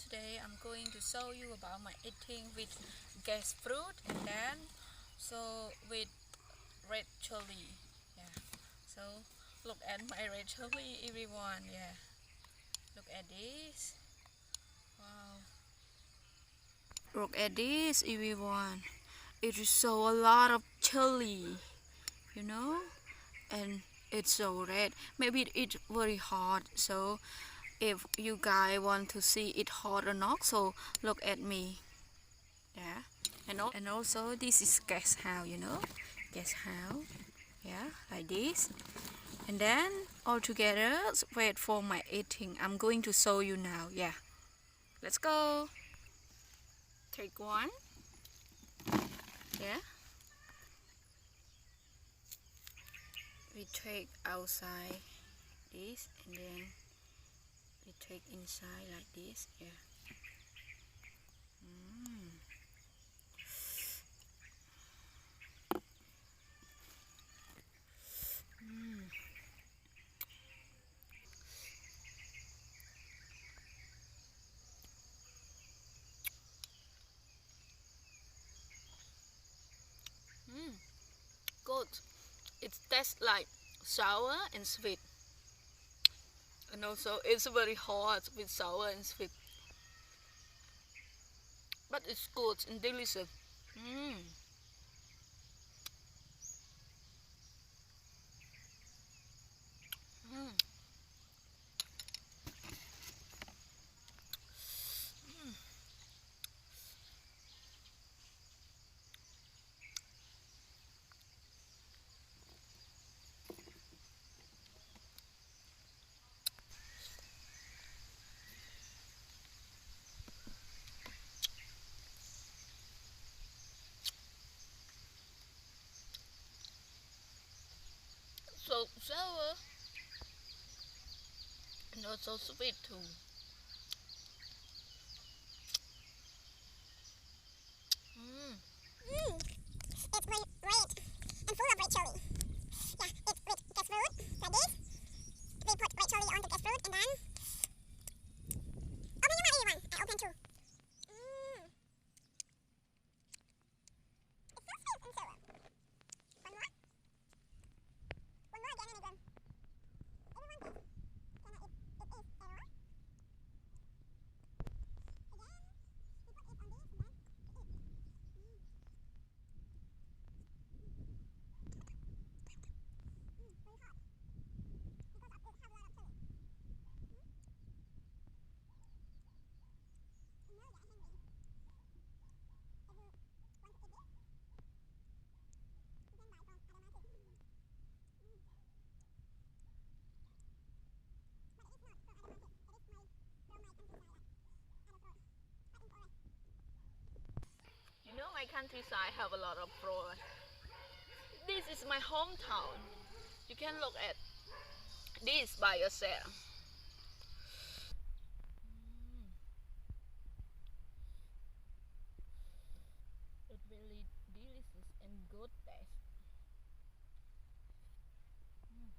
today I'm going to show you about my eating with gas fruit and then with red chili. Yeah, so look at my red chili, everyone. Yeah, look at this. Wow, look at this, everyone. It is so a lot of chili, you know, and it's so red. Maybe it's very hot, so if you guys want to see it hot or not, so look at me. Yeah, and also this is gas house, you know, gas house. Yeah, like this. And then all together, wait for my eating. I'm going to show you now. Yeah, let's go. Take one. Yeah, we take outside this and then we take inside like this. Yeah. Mm. Mm. Mm. Good. It tastes like sour and sweet, and also it's very hot with sour and sweet, but it's good and delicious. Mm. Mm. So sour and also sweet too. Mm. It's very red and full of red chili. Yeah, it's with gas fruit like this. We put red chili on the gas fruit and then open your mouth, everyone. I open too. Mm. It's so sweet and sour. One more. One more again and again. Everyone taste. Can I eat? It is error. Again, we put it on this and then we eat. Mm. Very hot because it has a lot of chili. And now you're hungry. If you want to eat this, you can buy from other market. Mm. But it is not from other market. It is made from my countryside, like other fruit, but in forest. You know my countryside have a lot of flowers. This is my hometown. You can look at this by yourself. Mm. It's really delicious and good taste. Mm.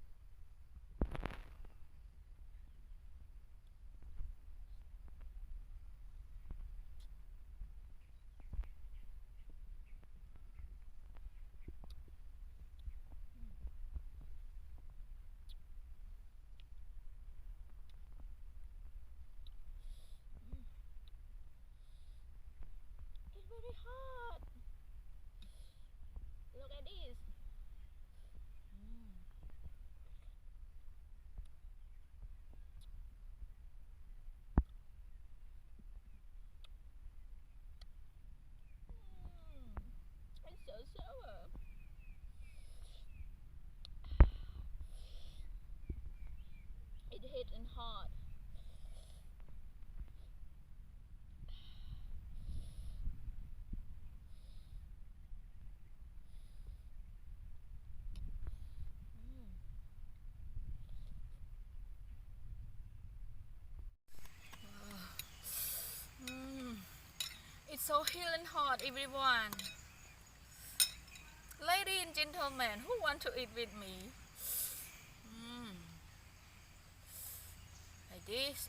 Mm. It's very hot. Look at this. Mm. Mm. It's so sour. It hit and hot. Mm. Mm. It's so hot and hot, everyone. Ladies and gentlemen, who want to eat with me? Mm. Like this.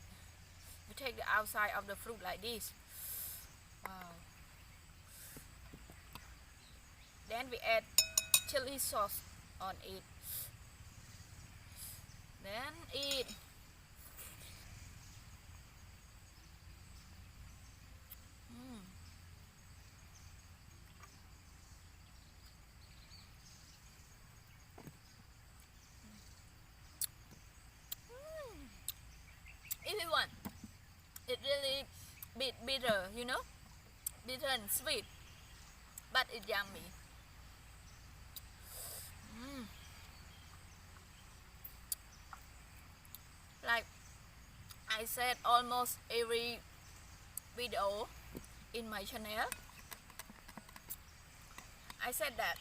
We take the outside of the fruit like this. Wow. Then we add chili sauce on it. Then eat. Mm. If you want, it really bit bitter, you know, bitter and sweet, but it's yummy. Mm. Like I said, almost every video in my channel, I said that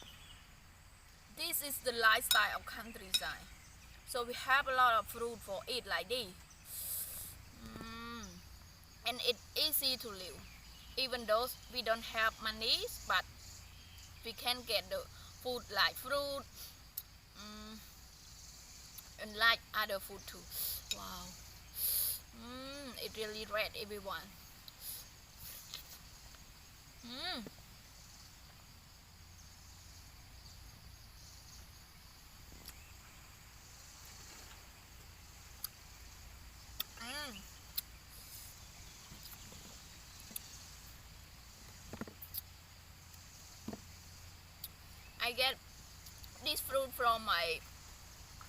this is the lifestyle of countryside. So we have a lot of fruit for it like this. And it's easy to live. Even though we don't have money, but we can get the food like fruit and like other food too. Wow. It really red, everyone. Mm. Mm. I get this fruit from my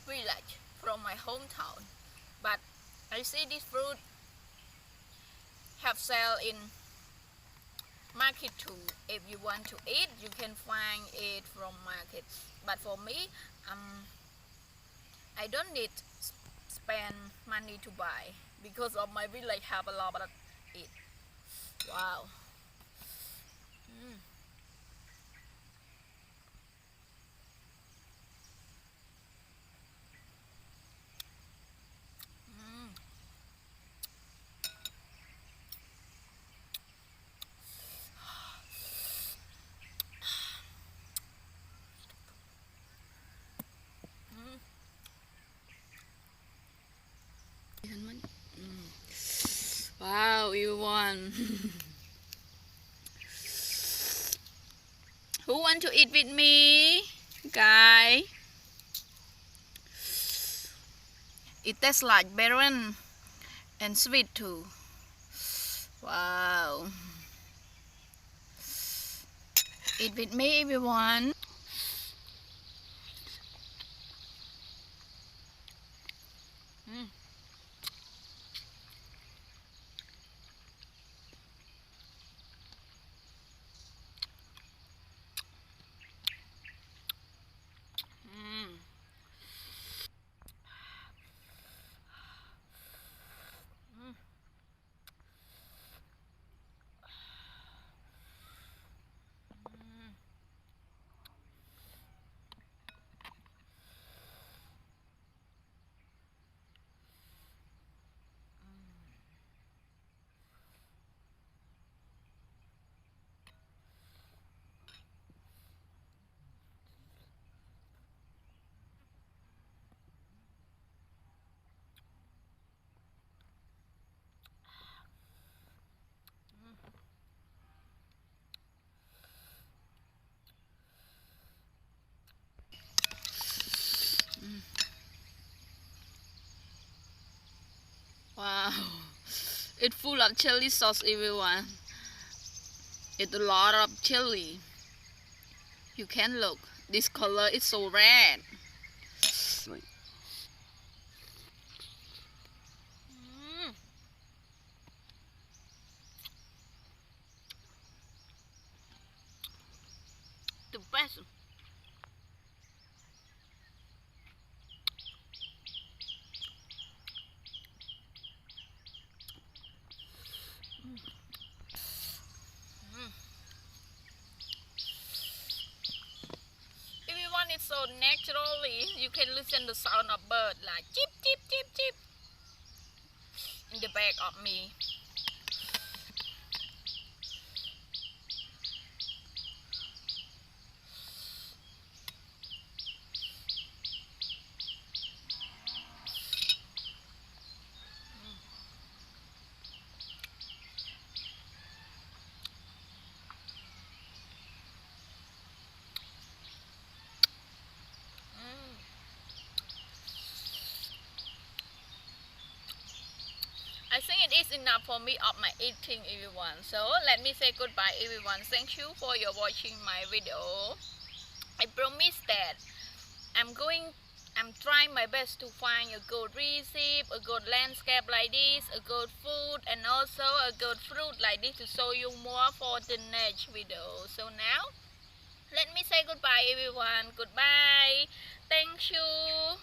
village, from my hometown, but I see this fruit have sell in market too. If you want to eat, you can find it from market. But for me, I don't need spend money to buy because of my village have a lot of it. Wow. Mm. Mm. Mm. Wow, you won. Who want to eat with me, guy? It tastes like berry and sweet too. Wow. Eat with me, everyone. Mm. Mm. Mm. Wow. It's full of chili sauce, everyone. It's a lot of chili. You can look. This color is so red. Mm. The best. Mm. If you want it so naturally, you can listen the sound of bird like chip chip chip chip in the back of me. enough for me of my eating, everyone. So let me say goodbye, everyone. Thank you for your watching my video. I promise that I'm trying my best to find a good recipe, a good landscape like this, a good food, and also a good fruit like this to show you more for the next video. So now let me say goodbye, everyone. Goodbye. Thank you.